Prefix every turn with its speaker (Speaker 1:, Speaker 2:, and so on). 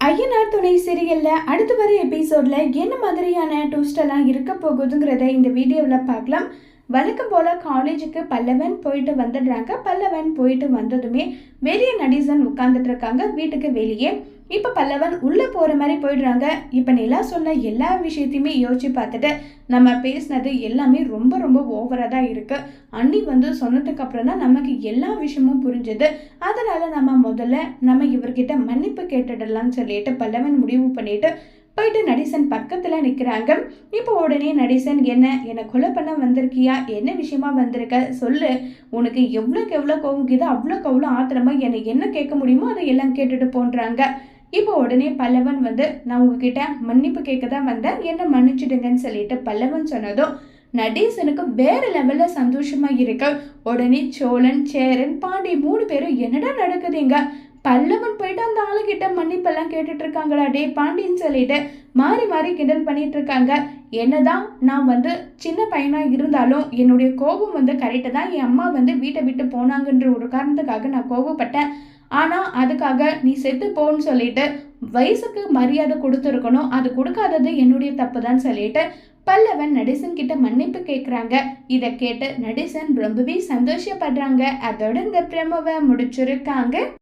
Speaker 1: ஐயனார் துணை சீரியல்ல அடுத்து வர எபிசோட்ல என்ன மாதிரியான ட்விஸ்ட் எல்லாம் இருக்க போகுதுங்கிறத இந்த வீடியோவில் பார்க்கலாம். வழக்கம் போல காலேஜுக்கு பல்லவன் போயிட்டு வந்துடுறாங்க. பல்லவன் போயிட்டு வந்ததுமே வெளியே நடேசன் உட்கார்ந்துட்டு இருக்காங்க வீட்டுக்கு வெளியே. இப்போ பல்லவன் உள்ளே போகிற மாதிரி போயிடுறாங்க. இப்போ நிலா சொன்ன எல்லா விஷயத்தையுமே யோசிச்சு பார்த்துட்டு நம்ம பேசினது எல்லாமே ரொம்ப ரொம்ப ஓவராக தான் இருக்குது. அண்ணி சொன்னதுக்கு அப்புறம் தான் நமக்கு எல்லா விஷயமும் புரிஞ்சுது. அதனால் நம்ம இவர்கிட்ட மன்னிப்பு கேட்டுடலாம்னு சொல்லிட்டு பல்லவன் முடிவு பண்ணிட்டு போயிட்டு நடேசன் பக்கத்தில் நிற்கிறாங்க. இப்போ உடனே நடேசன் என்னை கொலை பண்ண வந்திருக்கியா, என்ன விஷயமா வந்திருக்க சொல்லு, உனக்கு எவ்வளோக்கு எவ்வளோ கோவம் அவ்வளோக்கு அவ்வளோ ஆத்திரமா என்ன கேட்க முடியுமோ அதை எல்லாம் கேட்டுட்டு போன்றாங்க. இப்போ உடனே பல்லவன் நான் உங்ககிட்ட மன்னிப்பு கேட்க தான் வந்தேன், என்ன மன்னிச்சிடுங்கன்னு சொல்லிட்டு பல்லவன் சொன்னதும் நடேசனுக்கு வேற லெவல்ல சந்தோஷமா இருக்கு. உடனே சோழன், சேரன், பாண்டி 3 பேரும் என்னடா நடக்குதுங்க, பல்லவன் போயிட்டு அந்த ஆளுகிட்ட மன்னிப்பெல்லாம் கேட்டுட்டு இருக்காங்களா டே பாண்டின்னு சொல்லிட்டு மாறி மாறி கிண்டல் பண்ணிட்டு இருக்காங்க. என்னதான் நான் சின்ன பையனா இருந்தாலும் என்னுடைய கோபம் கரெக்டாக தான். என் அம்மா வீட்டை விட்டு போனாங்கன்ற ஒரு காரணத்துக்காக நான் கோபப்பட்டேன். ஆனா அதுக்காக நீ செத்து போன்னு சொல்லிட்டு வயசுக்கு மரியாதை கொடுத்துருக்கணும், அது கொடுக்காதது என்னுடைய தப்பு தான் சொல்லிட்டு பல்லவன் நடேசன் கிட்ட மன்னிப்பு கேட்குறாங்க. இதை கேட்டு நடேசன் ரொம்பவே சந்தோஷப்படுறாங்க. அதோட இந்த பிரமோவை முடிச்சிருக்காங்க.